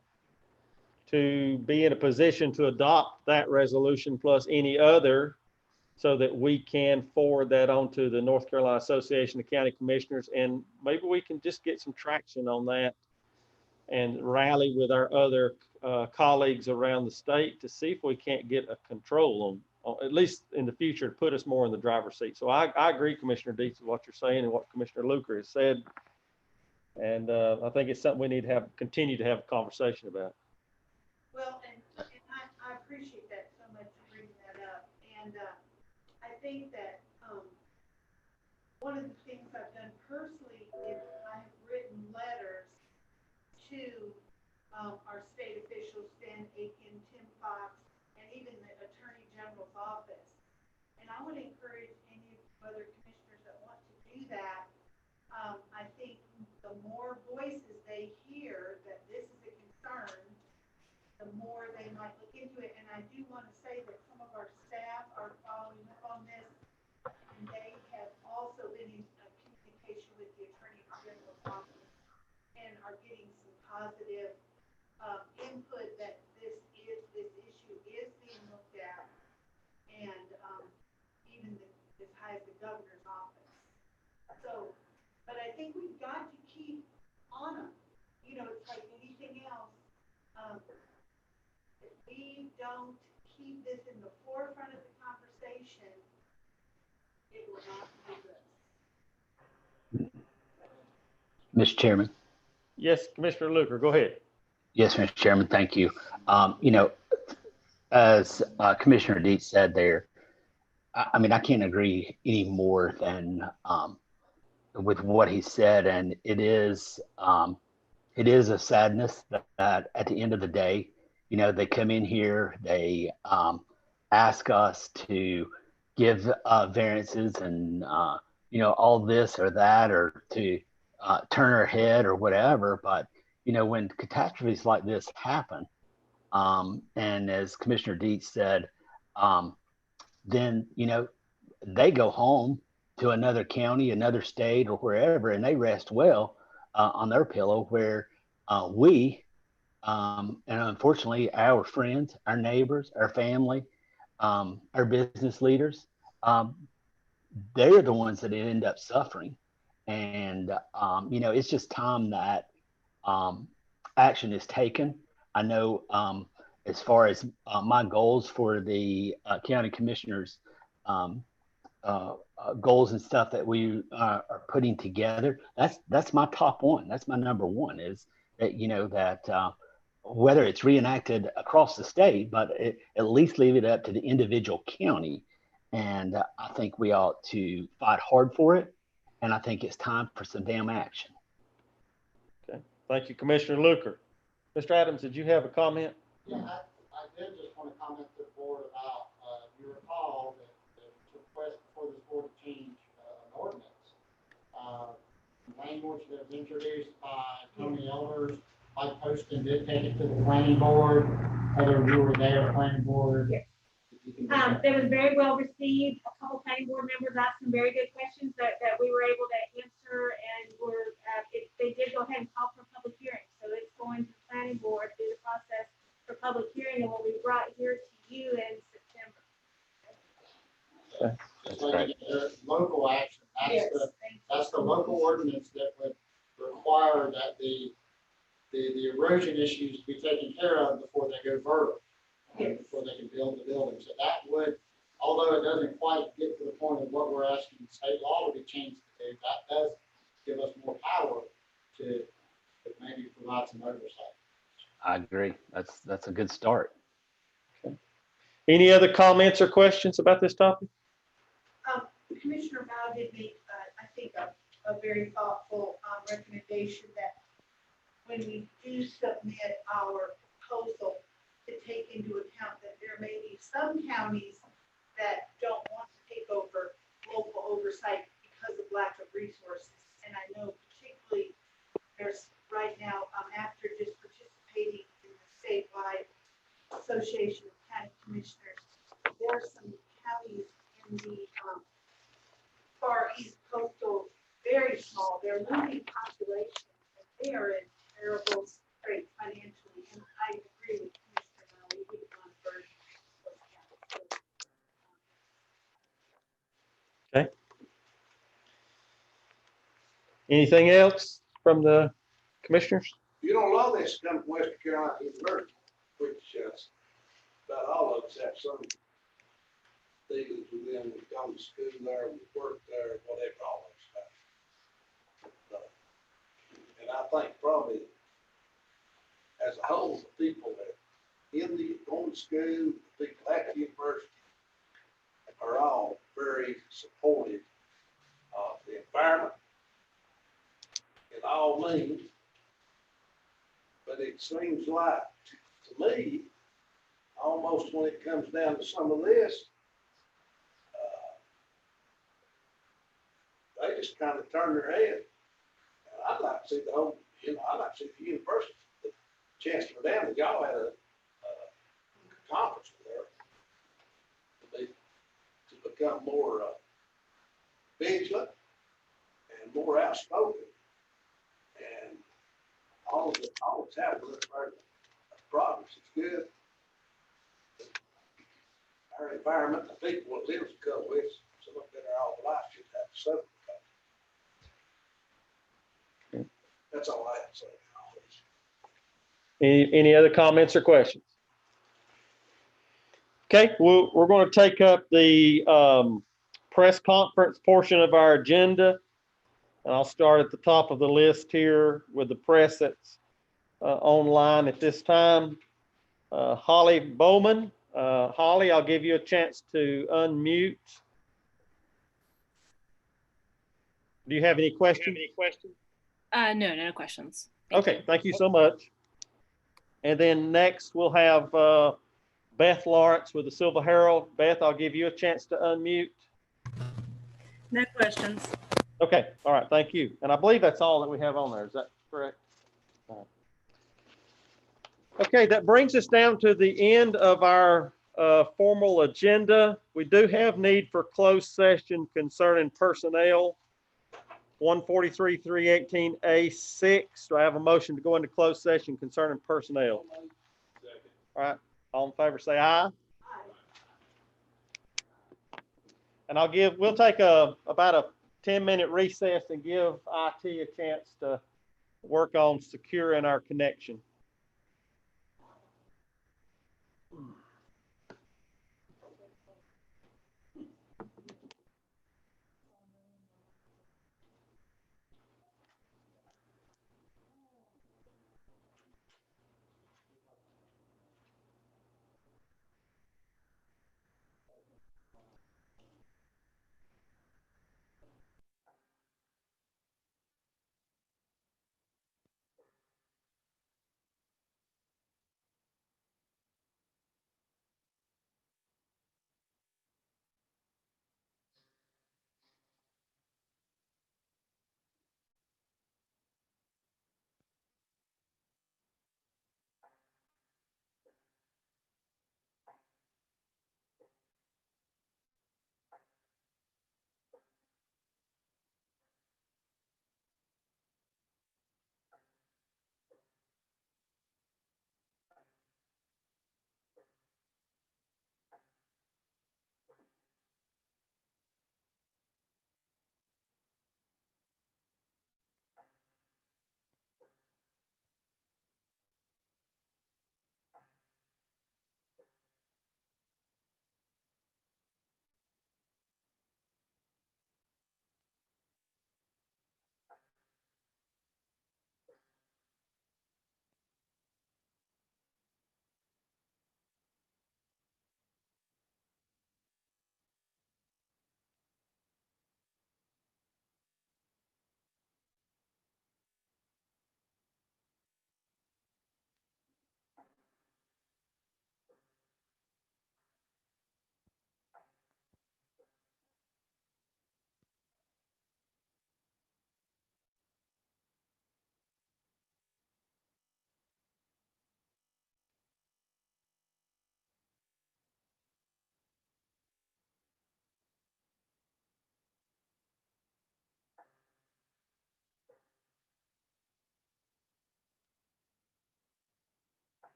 [SPEAKER 2] to be in a position to adopt that resolution plus any other, so that we can forward that on to the North Carolina Association of County Commissioners. And maybe we can just get some traction on that and rally with our other colleagues around the state to see if we can't get a control on, at least in the future, to put us more in the driver's seat. So I agree, Commissioner Deets, with what you're saying and what Commissioner Luker has said. And I think it's something we need to continue to have a conversation about.
[SPEAKER 1] Well, and I appreciate that so much for bringing that up. And I think that one of the things I've done personally is I've written letters to our state officials, Stan Aiken, Tim Fox, and even the Attorney General's office. And I would encourage any other commissioners that want to do that. I think the more voices they hear that this is a concern, the more they might look into it. And I do want to say that some of our staff are following up on this, and they have also been in communication with the Attorney General's office and are getting some positive input that this issue is being looked at, and even as high as the governor's office. think we've got to keep on them. You know, it's like anything else. If we don't keep this in the forefront of the conversation, it will not be good.
[SPEAKER 4] Mr. Chairman.
[SPEAKER 2] Yes, Commissioner Luker, go ahead.
[SPEAKER 4] Yes, Mr. Chairman, thank you. You know, as Commissioner Deets said there, I mean, I can't agree any more than with what he said, and it is a sadness that at the end of the day, you know, they come in here, they ask us to give variances and you know, all this or that, or to turn our head or whatever. But you know, when catastrophes like this happen, and as Commissioner Deets said, then you know, they go home to another county, another state, or wherever, and they rest well on their pillow. Where we, and unfortunately, our friends, our neighbors, our family, our business leaders, they're the ones that end up suffering. And you know, it's just time that action is taken. I know as far as my goals for the county commissioners, goals and stuff that we are putting together, that's my top one. That's my number one, is that, you know, that whether it's reenacted across the state, but at least leave it up to the individual county. And I think we ought to fight hard for it. And I think it's time for some damn action.
[SPEAKER 2] Okay, thank you, Commissioner Luker. Mr. Adams, did you have a comment?
[SPEAKER 6] Yeah, I did just want to comment to the board about, you recall that the request before this board to change an ordinance. Language that was introduced by Tony Elders, Mike Poston did take it to the planning board. Heather, you were there, planning board.
[SPEAKER 16] Yes. It was very well received. A couple planning board members asked some very good questions that we were able to answer, and they did go ahead and call for a public hearing. So it's going to the planning board through the process for public hearing, and will be brought here to you in September.
[SPEAKER 2] Okay.
[SPEAKER 6] Just like local action. That's the local ordinance that would require that the erosion issues be taken care of before they go vertical. Before they can build the building. So that would, although it doesn't quite get to the point of what we're asking state law to be changed to do, that does give us more power to maybe provide some oversight.
[SPEAKER 4] I agree. That's a good start.
[SPEAKER 2] Okay. Any other comments or questions about this topic?
[SPEAKER 1] Commissioner Mao did make, I think, a very thoughtful recommendation that when we do submit our proposal, to take into account that there may be some counties that don't want to take over local oversight because of lack of resources. And I know particularly there's right now, after just participating in the statewide Association of County Commissioners, there are some counties in the far east coastal, very small, they're losing population, and they are in terrible straits financially. And I agree with
[SPEAKER 2] Okay. Anything else from the commissioners?
[SPEAKER 3] You know, a lot of this comes from Western Carolina University, which about all of us have some dealings with them. We've gone to school there, we've worked there, whatever, all that stuff. And I think probably as a whole, the people that going to school, the people at the university are all very supportive of the environment in all means. But it seems like, to me, almost when it comes down to some of this, they just kind of turn their head. And I'd like to see the whole, I'd like to see the university, the Chancellor Downey, y'all had a conference there to become more vigilant and more outspoken. And all that's happening for progress is good. Our environment, the people that live to go with, some of them are all life should have to suffer. That's all I have to say.
[SPEAKER 2] Any other comments or questions? Okay, we're going to take up the press conference portion of our agenda. And I'll start at the top of the list here with the press that's online at this time. Holly Bowman. Holly, I'll give you a chance to unmute. Do you have any questions?
[SPEAKER 17] No, no questions.
[SPEAKER 2] Okay, thank you so much. And then next we'll have Beth Lawrence with the Silver Herald. Beth, I'll give you a chance to unmute.
[SPEAKER 17] No questions.
[SPEAKER 2] Okay, all right, thank you. And I believe that's all that we have on there. Is that correct? All right. Okay, that brings us down to the end of our formal agenda. We do have need for closed session concerning personnel. 143-318A6. Do I have a motion to go into closed session concerning personnel? All right, all in favor say aye. And we'll take about a 10-minute recess and give IT a chance to work on securing our connection.